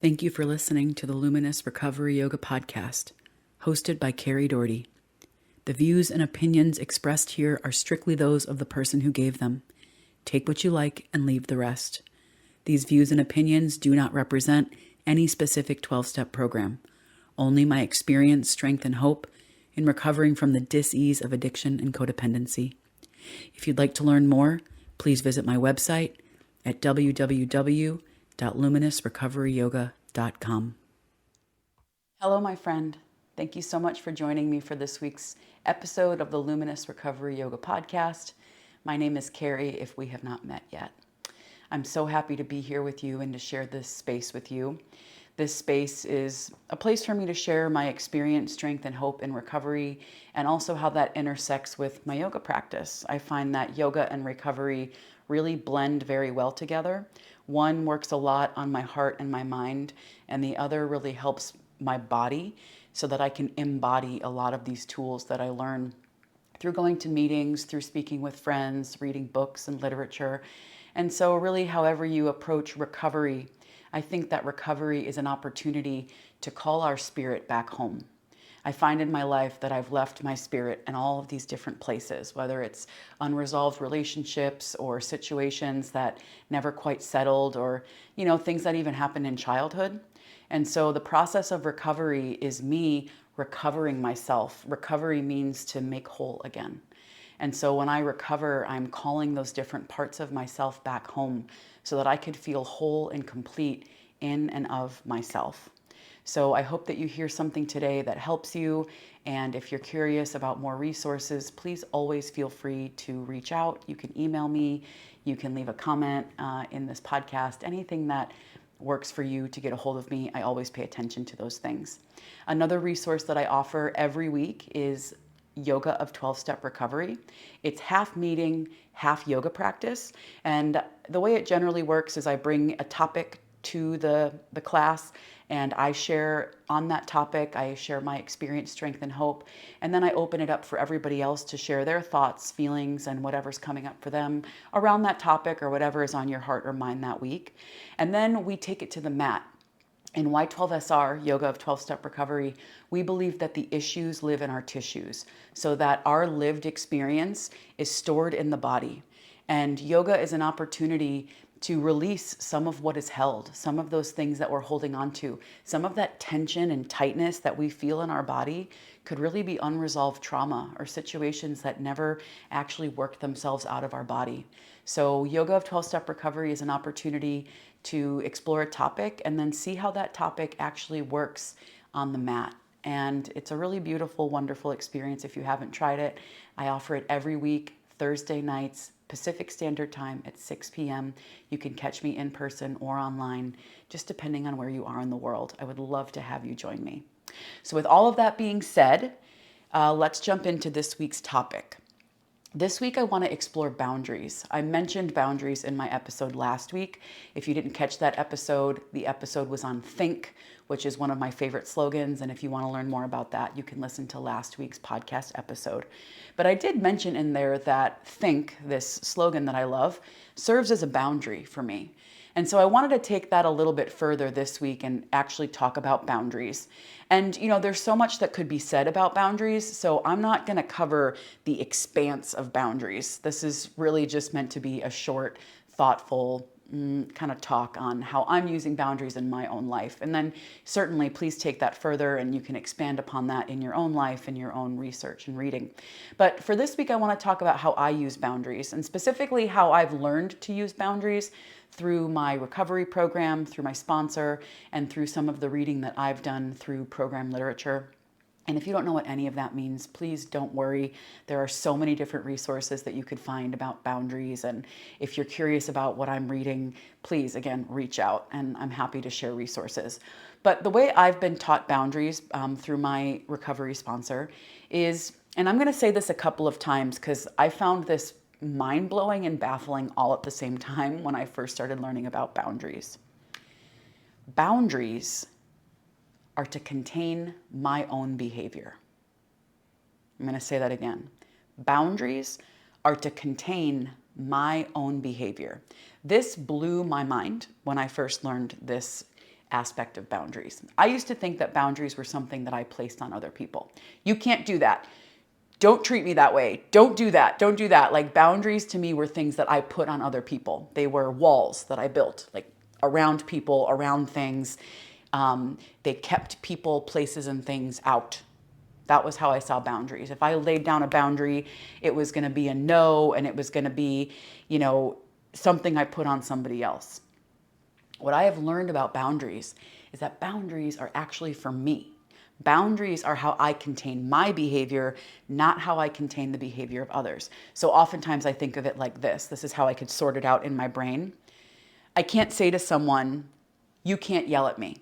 Thank you for listening to the Luminous Recovery Yoga Podcast, hosted by Kari. The views and opinions expressed here are strictly those of the person who gave them. Take what you like and leave the rest. These views and opinions do not represent any specific 12-step program, only my experience, strength, and hope in recovering from the dis-ease of addiction and codependency. If you'd like to learn more, please visit my website at www.luminousrecoveryyoga.com. Hello, my friend. Thank you so much for joining me for this week's episode of the Luminous Recovery Yoga Podcast. My name is Kari, if we have not met yet. I'm so happy to be here with you and to share this space with you. This space is a place for me to share my experience, strength, and hope in recovery, and also how that intersects with my yoga practice. I find that yoga and recovery really blend very well together. One works a lot on my heart and my mind, and the other really helps my body so that I can embody a lot of these tools that I learn through going to meetings, through speaking with friends, reading books and literature. And so really, however you approach recovery, I think that recovery is an opportunity to call our spirit back home. I find in my life that I've left my spirit in all of these different places, whether it's unresolved relationships or situations that never quite settled, or, things that even happened in childhood. And so the process of recovery is me recovering myself. Recovery means to make whole again. And so when I recover, I'm calling those different parts of myself back home so that I could feel whole and complete in and of myself. So I hope that you hear something today that helps you. And if you're curious about more resources, please always feel free to reach out. You can email me. You can leave a comment in this podcast, anything that works for you to get a hold of me. I always pay attention to those things. Another resource that I offer every week is Yoga of 12-Step Recovery. It's half meeting, half yoga practice. And the way it generally works is I bring a topic to the class, and I share on that topic. I share my experience, strength, and hope. And then I open it up for everybody else to share their thoughts, feelings, and whatever's coming up for them around that topic or whatever is on your heart or mind that week. And then we take it to the mat. In Y12SR, Yoga of 12-Step Recovery, we believe that the issues live in our tissues, so that our lived experience is stored in the body. And yoga is an opportunity to release some of what is held, some of those things that we're holding on to. Some of that tension and tightness that we feel in our body could really be unresolved trauma or situations that never actually worked themselves out of our body. So Yoga of 12-Step Recovery is an opportunity to explore a topic and then see how that topic actually works on the mat. And it's a really beautiful, wonderful experience. If you haven't tried it, I offer it every week, Thursday nights, Pacific Standard Time at 6 p.m. You can catch me in person or online, just depending on where you are in the world. I would love to have you join me. So with all of that being said, let's jump into this week's topic. This week, I want to explore boundaries. I mentioned boundaries in my episode last week. If you didn't catch that episode, the episode was on think, which is one of my favorite slogans. And if you want to learn more about that, you can listen to last week's podcast episode. But I did mention in there that think, this slogan that I love, serves as a boundary for me. And so I wanted to take that a little bit further this week and actually talk about boundaries. And, there's so much that could be said about boundaries, so I'm not going to cover the expanse of boundaries. This is really just meant to be a short, thoughtful kind of talk on how I'm using boundaries in my own life. And then certainly please take that further and you can expand upon that in your own life and your own research and reading. But for this week, I want to talk about how I use boundaries, and specifically how I've learned to use boundaries through my recovery program, through my sponsor, and through some of the reading that I've done through program literature. And if you don't know what any of that means, please don't worry. There are so many different resources that you could find about boundaries. And if you're curious about what I'm reading, please, again, reach out, and I'm happy to share resources. But the way I've been taught boundaries through my recovery sponsor is, and I'm going to say this a couple of times because I found this mind-blowing and baffling all at the same time when I first started learning about boundaries. Boundaries are to contain my own behavior. I'm going to say that again. Boundaries are to contain my own behavior. This blew my mind when I first learned this aspect of boundaries. I used to think that boundaries were something that I placed on other people. You can't do that. Don't treat me that way. Don't do that. Don't do that. Like, boundaries to me were things that I put on other people. They were walls that I built, like around people, around things. They kept people, places, and things out. That was how I saw boundaries. If I laid down a boundary, it was going to be a no, and it was going to be, something I put on somebody else. What I have learned about boundaries is that boundaries are actually for me. Boundaries are how I contain my behavior, not how I contain the behavior of others. So oftentimes I think of it like this. This is how I could sort it out in my brain. I can't say to someone, you can't yell at me.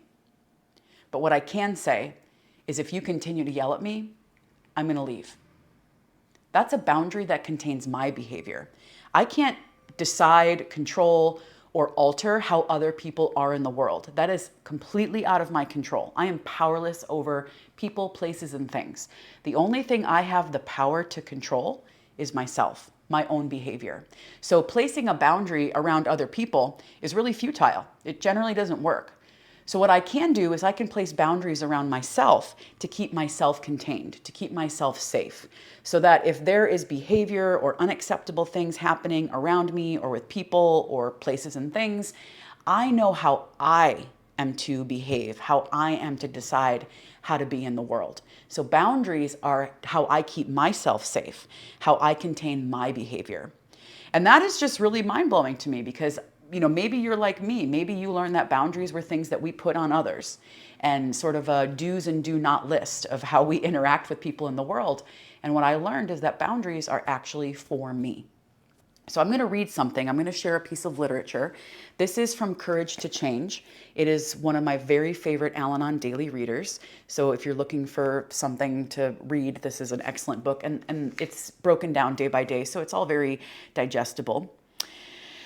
But what I can say is, if you continue to yell at me, I'm going to leave. That's a boundary that contains my behavior. I can't decide, control, or alter how other people are in the world. That is completely out of my control. I am powerless over people, places, and things. The only thing I have the power to control is myself, my own behavior. So placing a boundary around other people is really futile. It generally doesn't work. So what I can do is I can place boundaries around myself to keep myself contained, to keep myself safe, so that if there is behavior or unacceptable things happening around me or with people or places and things, I know how I am to behave, how I am to decide how to be in the world. So boundaries are how I keep myself safe, how I contain my behavior. And that is just really mind-blowing to me, because maybe you're like me. Maybe you learned that boundaries were things that we put on others, and sort of a do's and do not list of how we interact with people in the world. And what I learned is that boundaries are actually for me. So I'm going to read something. I'm going to share a piece of literature. This is from Courage to Change. It is one of my very favorite Al-Anon daily readers. So if you're looking for something to read, this is an excellent book. And it's broken down day by day, so it's all very digestible.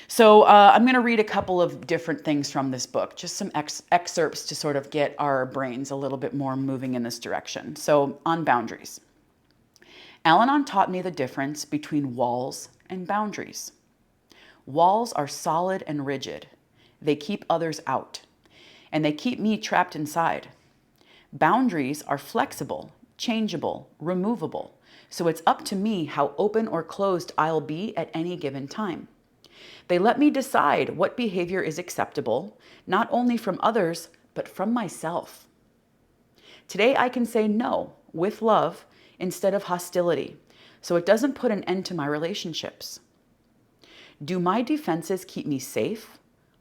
So I'm going to read a couple of different things from this book, just some excerpts to sort of get our brains a little bit more moving in this direction. So, on boundaries. Al-Anon taught me the difference between walls and boundaries. Walls are solid and rigid. They keep others out, and they keep me trapped inside. Boundaries are flexible, changeable, removable, so it's up to me how open or closed I'll be at any given time. They let me decide what behavior is acceptable, not only from others, but from myself. Today I can say no with love instead of hostility, so it doesn't put an end to my relationships. Do my defenses keep me safe,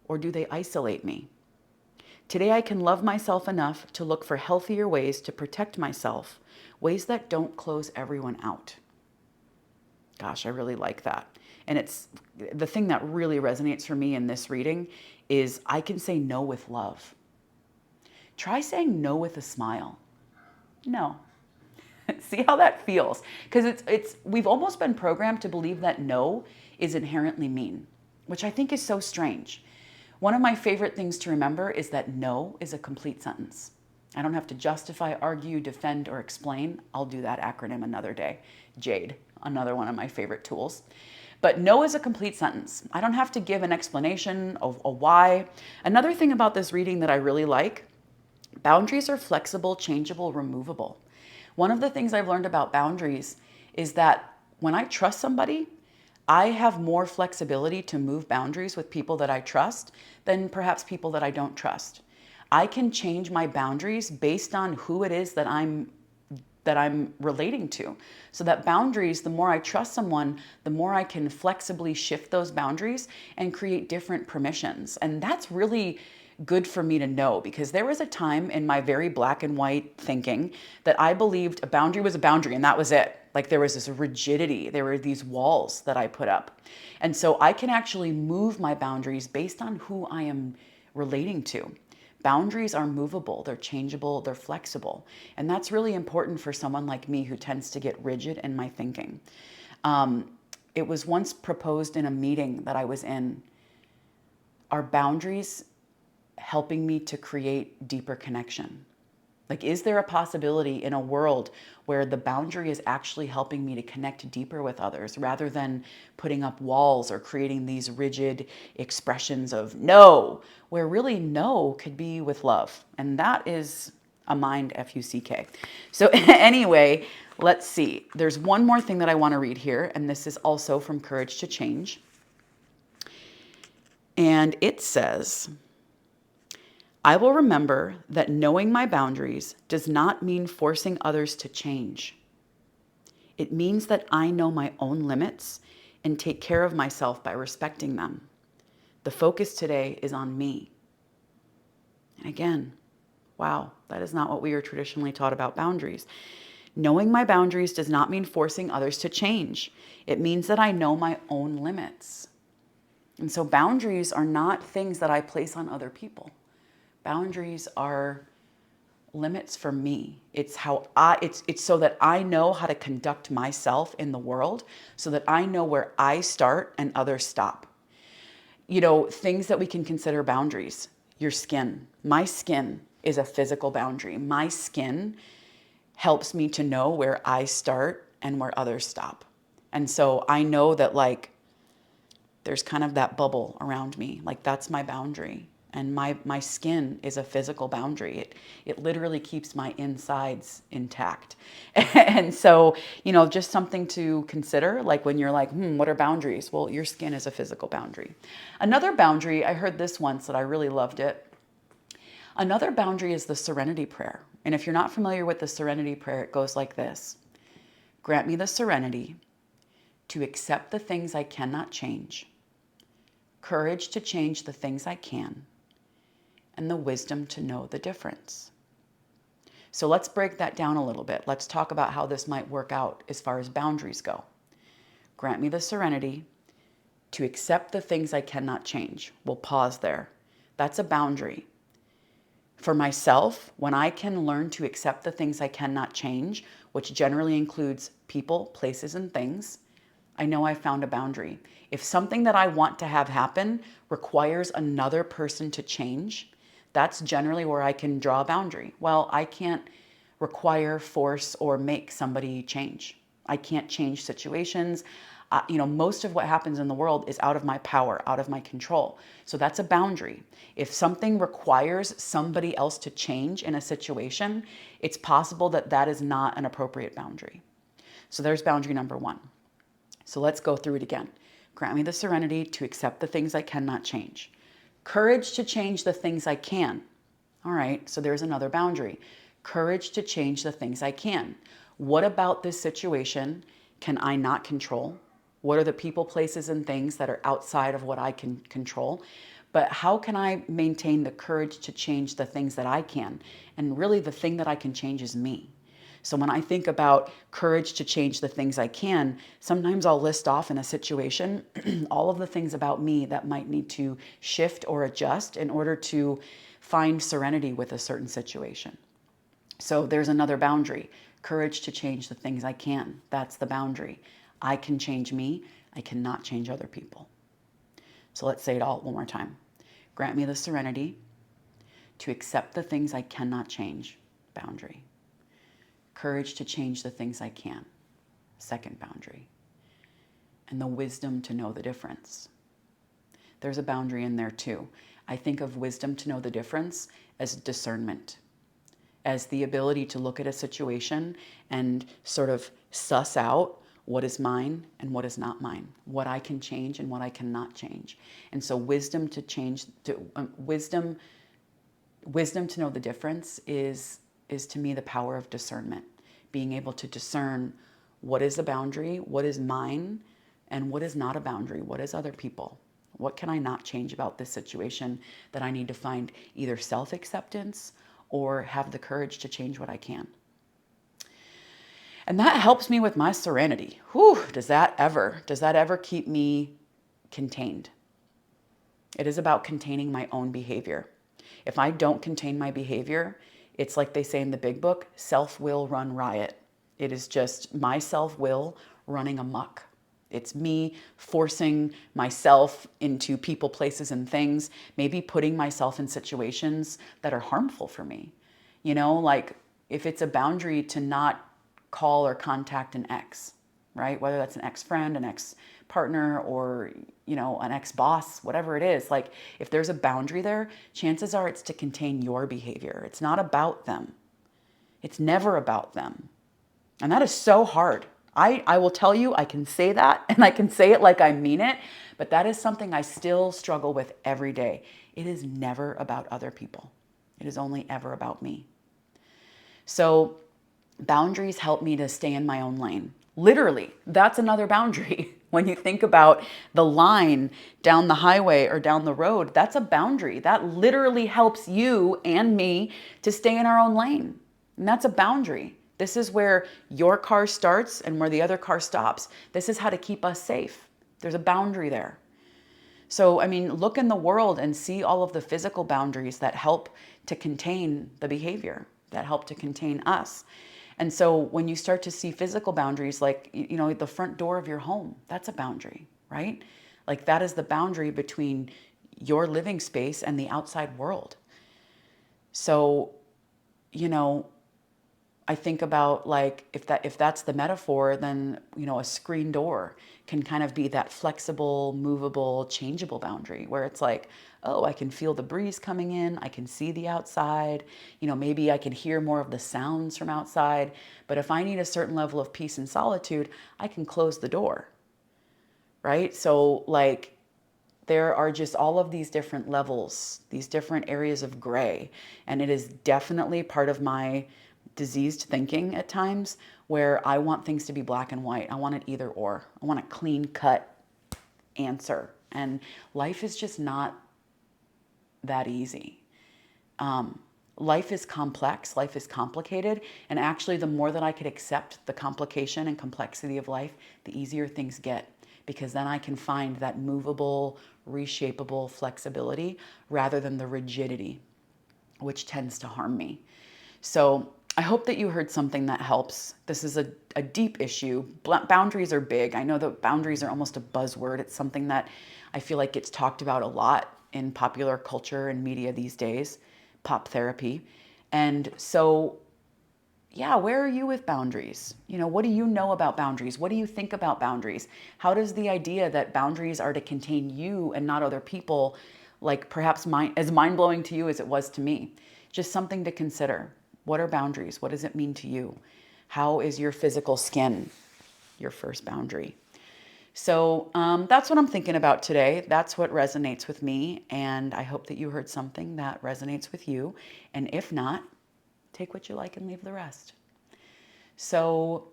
or do they isolate me? Today I can love myself enough to look for healthier ways to protect myself, ways that don't close everyone out. Gosh, I really like that. And it's the thing that really resonates for me in this reading is I can say no with love. Try saying no with a smile. No. See how that feels? Because we've almost been programmed to believe that no is inherently mean, which I think is so strange. One of my favorite things to remember is that no is a complete sentence. I don't have to justify, argue, defend, or explain. I'll do that acronym another day. JADE, another one of my favorite tools. But no is a complete sentence. I don't have to give an explanation of a why. Another thing about this reading that I really like, boundaries are flexible, changeable, removable. One of the things I've learned about boundaries is that when I trust somebody, I have more flexibility to move boundaries with people that I trust than perhaps people that I don't trust. I can change my boundaries based on who it is that I'm relating to. So that boundaries, the more I trust someone, the more I can flexibly shift those boundaries and create different permissions. And that's really good for me to know, because there was a time in my very black and white thinking that I believed a boundary was a boundary and that was it. Like, there was this rigidity, there were these walls that I put up. And so I can actually move my boundaries based on who I am relating to. Boundaries are movable, they're changeable, they're flexible. And that's really important for someone like me who tends to get rigid in my thinking. It was once proposed in a meeting that I was in. Are boundaries helping me to create deeper connection? Like, is there a possibility in a world where the boundary is actually helping me to connect deeper with others rather than putting up walls or creating these rigid expressions of no, where really no could be with love? And that is a mind Fuck. So anyway, let's see. There's one more thing that I want to read here, and this is also from Courage to Change. And it says, I will remember that knowing my boundaries does not mean forcing others to change. It means that I know my own limits and take care of myself by respecting them. The focus today is on me. And again, wow, that is not what we are traditionally taught about boundaries. Knowing my boundaries does not mean forcing others to change. It means that I know my own limits. And so boundaries are not things that I place on other people. Boundaries are limits for me. It's so that I know how to conduct myself in the world, so that I know where I start and others stop. Things that we can consider boundaries. Your skin. My skin is a physical boundary. My skin helps me to know where I start and where others stop. And so I know that, like, there's kind of that bubble around me. Like, that's my boundary. And my skin is a physical boundary. It literally keeps my insides intact. And so, just something to consider, like when you're like, what are boundaries? Well, your skin is a physical boundary. Another boundary, I heard this once that I really loved it. Another boundary is the serenity prayer. And if you're not familiar with the serenity prayer, it goes like this. Grant me the serenity to accept the things I cannot change, courage to change the things I can, and the wisdom to know the difference. So let's break that down a little bit. Let's talk about how this might work out as far as boundaries go. Grant me the serenity to accept the things I cannot change. We'll pause there. That's a boundary. For myself, when I can learn to accept the things I cannot change, which generally includes people, places, and things, I know I've found a boundary. If something that I want to have happen requires another person to change, that's generally where I can draw a boundary. Well, I can't require, force, or make somebody change. I can't change situations. Most of what happens in the world is out of my power, out of my control. So that's a boundary. If something requires somebody else to change in a situation, it's possible that that is not an appropriate boundary. So there's boundary number one. So let's go through it again. Grant me the serenity to accept the things I cannot change. Courage to change the things I can. All right, so there's another boundary. Courage to change the things I can. What about this situation can I not control? What are the people, places, and things that are outside of what I can control? But how can I maintain the courage to change the things that I can? And really the thing that I can change is me. So when I think about courage to change the things I can, sometimes I'll list off in a situation all of the things about me that might need to shift or adjust in order to find serenity with a certain situation. So there's another boundary. Courage to change the things I can. That's the boundary. I can change me. I cannot change other people. So let's say it all one more time. Grant me the serenity to accept the things I cannot change. Boundary. Courage to change the things I can. Second boundary. And the wisdom to know the difference. There's a boundary in there too. I think of wisdom to know the difference as discernment, as the ability to look at a situation and sort of suss out what is mine and what is not mine, what I can change and what I cannot change. And so wisdom to know the difference is to me the power of discernment, being able to discern what is a boundary, what is mine, and what is not a boundary, what is other people. What can I not change about this situation that I need to find either self-acceptance or have the courage to change what I can? And that helps me with my serenity. Whew, does that ever keep me contained? It is about containing my own behavior. If I don't contain my behavior, it's like they say in the big book, self-will run riot. It is just my self-will running amok. It's me forcing myself into people, places, and things, maybe putting myself in situations that are harmful for me. Like if it's a boundary to not call or contact an ex, right? Whether that's an ex-friend, an ex-partner, or, an ex-boss, whatever it is. Like if there's a boundary there, chances are it's to contain your behavior. It's not about them. It's never about them. And that is so hard. I will tell you, I can say that and I can say it like I mean it, but that is something I still struggle with every day. It is never about other people. It is only ever about me. So boundaries help me to stay in my own lane. Literally, that's another boundary. When you think about the line down the highway or down the road, that's a boundary. That literally helps you and me to stay in our own lane. And that's a boundary. This is where your car starts and where the other car stops. This is how to keep us safe. There's a boundary there. So, look in the world and see all of the physical boundaries that help to contain the behavior, that help to contain us. And so when you start to see physical boundaries, like, the front door of your home, that's a boundary, right? Like that is the boundary between your living space and the outside world. So, I think about like if that's the metaphor, then a screen door can kind of be that flexible, movable, changeable boundary where it's like, oh, I can feel the breeze coming in, I can see the outside, maybe I can hear more of the sounds from outside. But if I need a certain level of peace and solitude, I can close the door, right? So like there are just all of these different levels, these different areas of gray, and it is definitely part of my diseased thinking at times where I want things to be black and white. I want it either or. I want a clean cut answer. And life is just not that easy. Life is complex. Life is complicated. And actually, the more that I could accept the complication and complexity of life, the easier things get. Because then I can find that movable, reshapeable flexibility rather than the rigidity, which tends to harm me. So I hope that you heard something that helps. This is a deep issue. Boundaries are big. I know that boundaries are almost a buzzword. It's something that I feel like gets talked about a lot in popular culture and media these days, pop therapy. And so, yeah, where are you with boundaries? What do you know about boundaries? What do you think about boundaries? How does the idea that boundaries are to contain you and not other people, like perhaps as mind-blowing to you as it was to me? Just something to consider. What are boundaries? What does it mean to you? How is your physical skin your first boundary? So that's what I'm thinking about today. That's what resonates with me. And I hope that you heard something that resonates with you. And if not, take what you like and leave the rest. So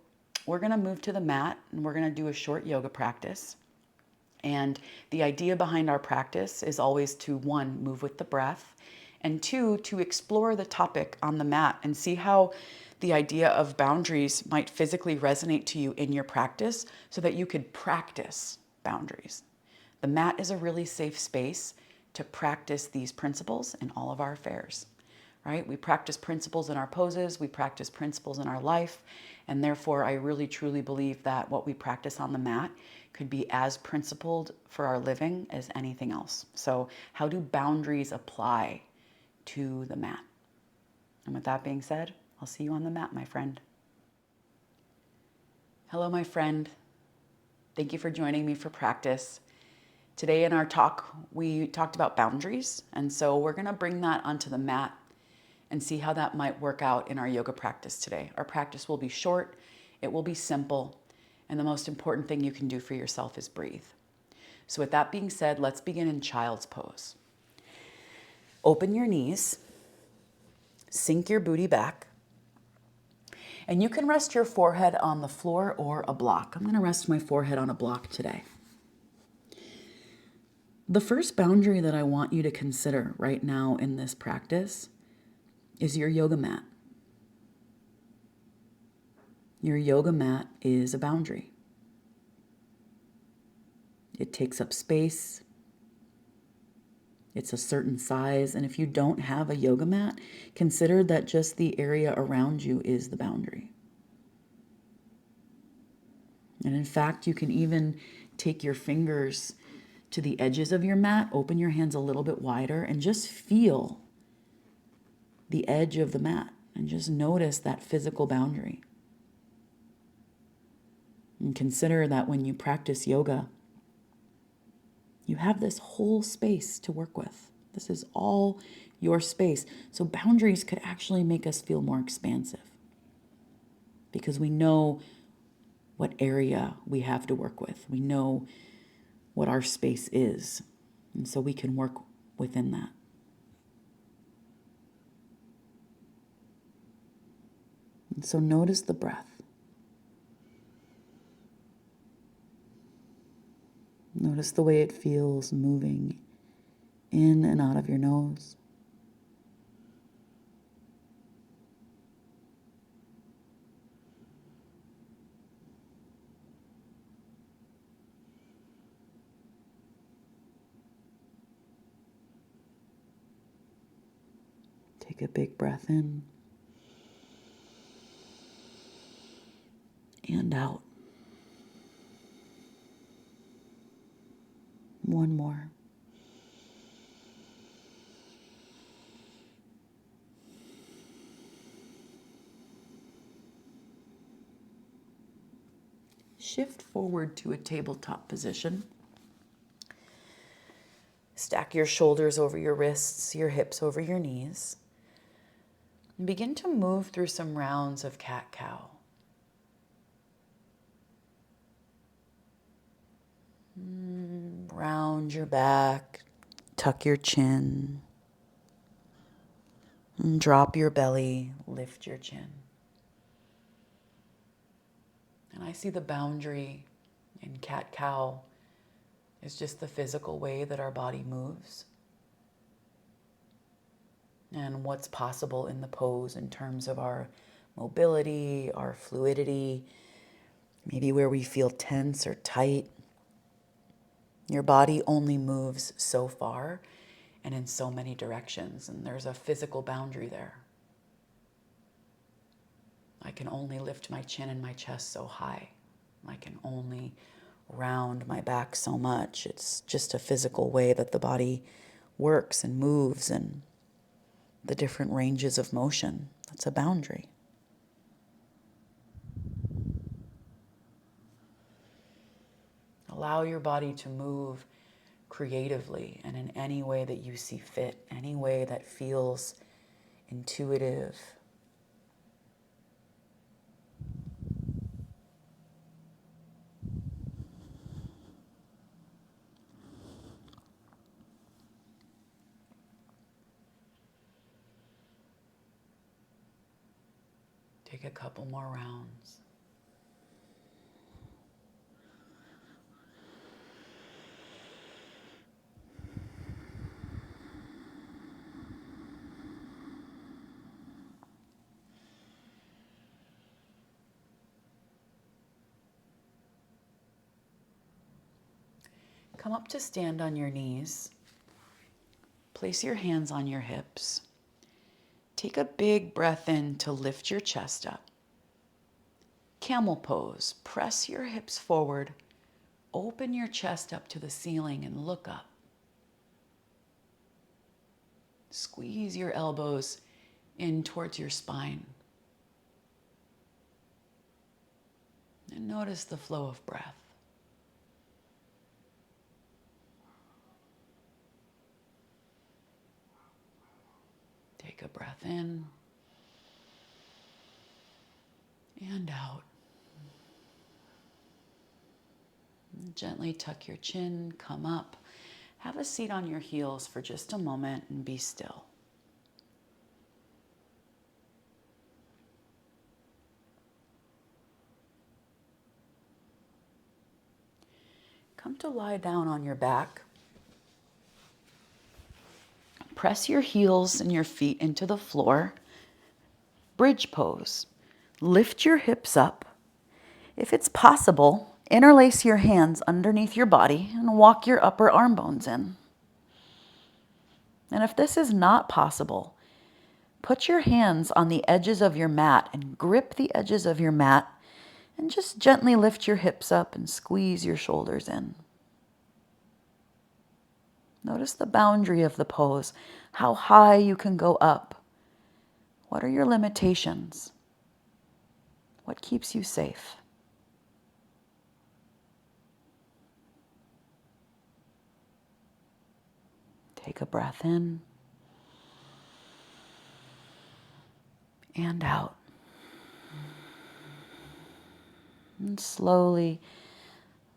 we're going to move to the mat and we're going to do a short yoga practice. And the idea behind our practice is always to, one, move with the breath, and two, to explore the topic on the mat and see how the idea of boundaries might physically resonate to you in your practice so that you could practice boundaries. The mat is a really safe space to practice these principles in all of our affairs, right? We practice principles in our poses, we practice principles in our life, and therefore I really truly believe that what we practice on the mat could be as principled for our living as anything else. So how do boundaries apply to the mat? And with that being said, I'll see you on the mat, my friend. Hello, my friend. Thank you for joining me for practice. Today in our talk, we talked about boundaries. And so we're going to bring that onto the mat and see how that might work out in our yoga practice today. Our practice will be short, it will be simple, and the most important thing you can do for yourself is breathe. So with that being said, let's begin in child's pose. Open your knees, sink your booty back, and you can rest your forehead on the floor or a block. I'm going to rest my forehead on a block today. The first boundary that I want you to consider right now in this practice is your yoga mat. Your yoga mat is a boundary. It takes up space. It's a certain size. And if you don't have a yoga mat, consider that just the area around you is the boundary. And in fact, you can even take your fingers to the edges of your mat, open your hands a little bit wider, and just feel the edge of the mat. And just notice that physical boundary. And consider that when you practice yoga, you have this whole space to work with. This is all your space. So boundaries could actually make us feel more expansive because we know what area we have to work with. We know what our space is. And so we can work within that. And so notice the breath. Notice the way it feels moving in and out of your nose. Take a big breath in and out. One more. Shift forward to a tabletop position. Stack your shoulders over your wrists, your hips over your knees. And begin to move through some rounds of cat-cow. Round your back, tuck your chin, and drop your belly, lift your chin. And I see the boundary in cat-cow is just the physical way that our body moves and what's possible in the pose in terms of our mobility, our fluidity, maybe where we feel tense or tight. Your body only moves so far and in so many directions, and there's a physical boundary there. I can only lift my chin and my chest so high. I can only round my back so much. It's just a physical way that the body works and moves and the different ranges of motion. That's a boundary. Allow your body to move creatively and in any way that you see fit, any way that feels intuitive. Take a couple more rounds. Come up to stand on your knees. Place your hands on your hips. Take a big breath in to lift your chest up. Camel pose. Press your hips forward. Open your chest up to the ceiling and look up. Squeeze your elbows in towards your spine. And notice the flow of breath. Take a breath in and out. Gently tuck your chin, come up. Have a seat on your heels for just a moment and be still. Come to lie down on your back. Press your heels and your feet into the floor. Bridge pose. Lift your hips up. If it's possible, interlace your hands underneath your body and walk your upper arm bones in. And if this is not possible, put your hands on the edges of your mat and grip the edges of your mat and just gently lift your hips up and squeeze your shoulders in. Notice the boundary of the pose, how high you can go up, What are your limitations? What keeps you safe? Take a breath in and out. And slowly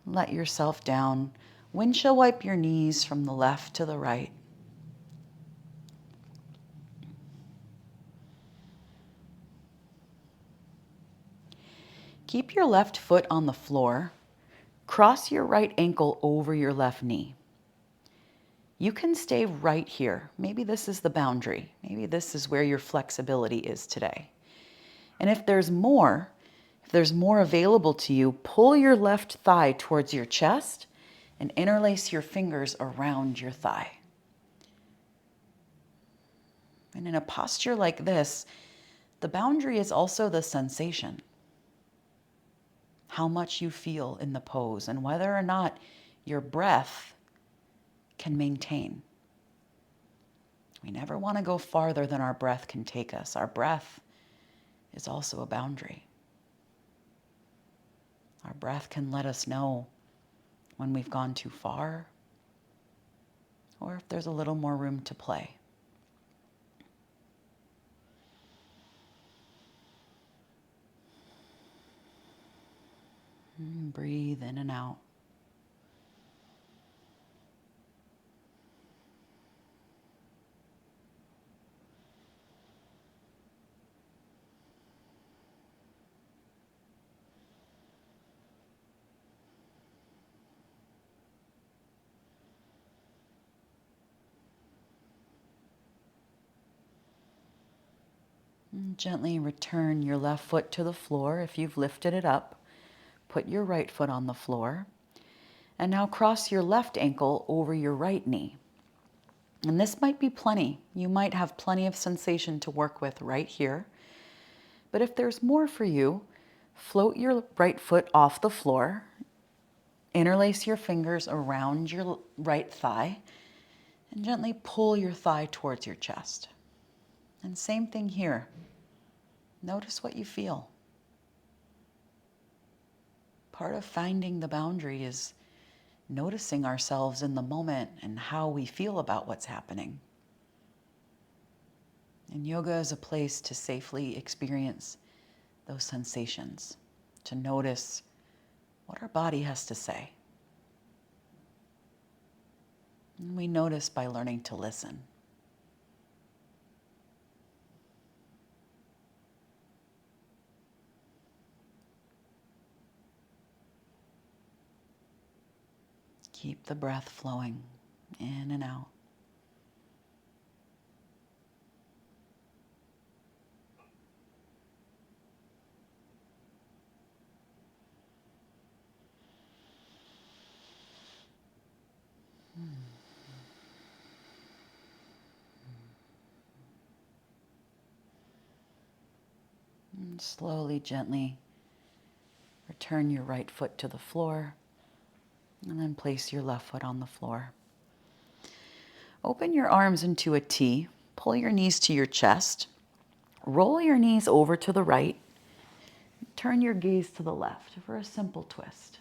let yourself down. Windshield wipe your knees from the left to the right. Keep your left foot on the floor. Cross your right ankle over your left knee. You can stay right here. Maybe this is the boundary. Maybe this is where your flexibility is today. And if there's more available to you, pull your left thigh towards your chest and interlace your fingers around your thigh. And in a posture like this, the boundary is also the sensation. How much you feel in the pose and whether or not your breath can maintain. We never want to go farther than our breath can take us. Our breath is also a boundary. Our breath can let us know when we've gone too far or if there's a little more room to play. Breathe in and out. And gently return your left foot to the floor if you've lifted it up. Put your right foot on the floor. And now cross your left ankle over your right knee. And this might be plenty. You might have plenty of sensation to work with right here. But if there's more for you, float your right foot off the floor. Interlace your fingers around your right thigh and gently pull your thigh towards your chest. And same thing here. Notice what you feel. Part of finding the boundary is noticing ourselves in the moment and how we feel about what's happening. And yoga is a place to safely experience those sensations, to notice what our body has to say. And we notice by learning to listen. Keep the breath flowing in and out. And slowly, gently return your right foot to the floor and then place your left foot on the floor. Open your arms into a T. Pull your knees to your chest. Roll your knees over to the right. Turn your gaze to the left for a simple twist.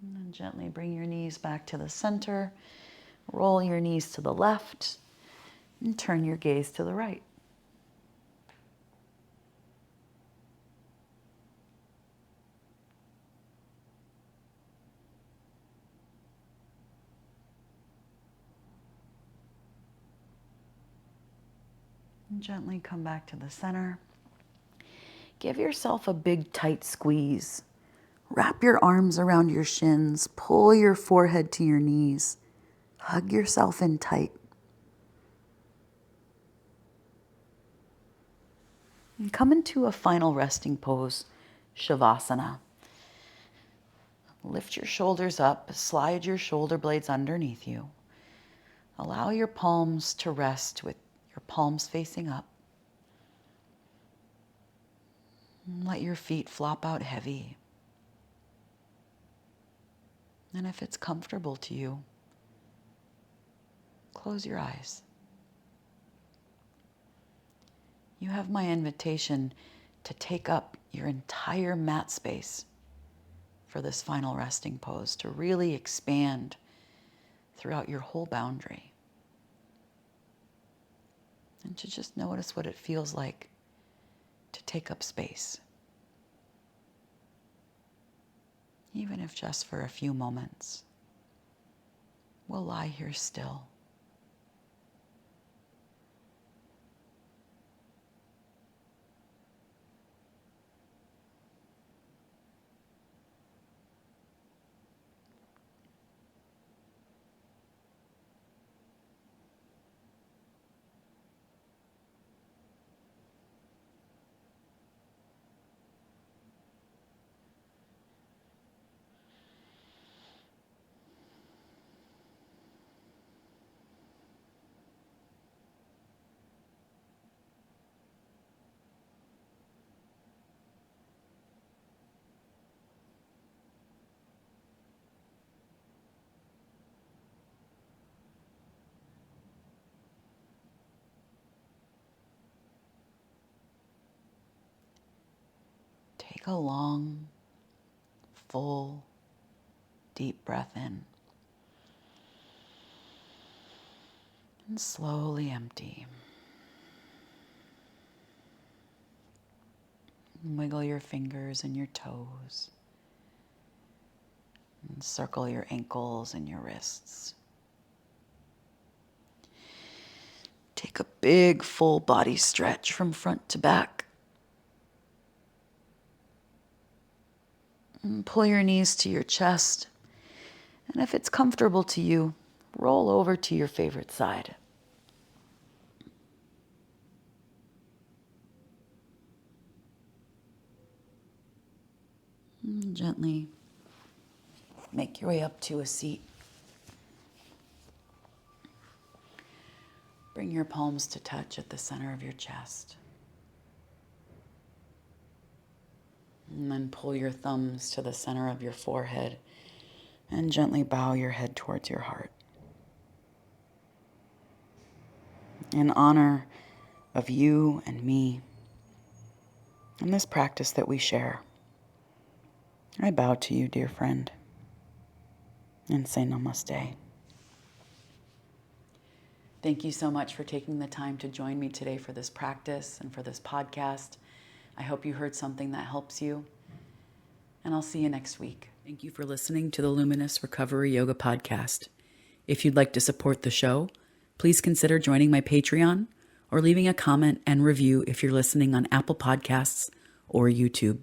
And then gently bring your knees back to the center. Roll your knees to the left and turn your gaze to the right. And gently come back to the center. Give yourself a big tight squeeze. Wrap your arms around your shins. Pull your forehead to your knees. Hug yourself in tight. And come into a final resting pose, Shavasana. Lift your shoulders up, slide your shoulder blades underneath you. Allow your palms to rest with your palms facing up. Let your feet flop out heavy. And if it's comfortable to you, close your eyes. You have my invitation to take up your entire mat space for this final resting pose, to really expand throughout your whole boundary. And to just notice what it feels like to take up space. Even if just for a few moments. We'll lie here still. Take a long, full, deep breath in. And slowly empty. Wiggle your fingers and your toes. And circle your ankles and your wrists. Take a big full body stretch from front to back. And pull your knees to your chest. And if it's comfortable to you, roll over to your favorite side. And gently make your way up to a seat. Bring your palms to touch at the center of your chest. And then pull your thumbs to the center of your forehead and gently bow your head towards your heart. In honor of you and me and this practice that we share, I bow to you, dear friend, and say namaste. Thank you so much for taking the time to join me today for this practice and for this podcast. I hope you heard something that helps you, and I'll see you next week. Thank you for listening to the Luminous Recovery Yoga Podcast. If you'd like to support the show, please consider joining my Patreon or leaving a comment and review if you're listening on Apple Podcasts or YouTube.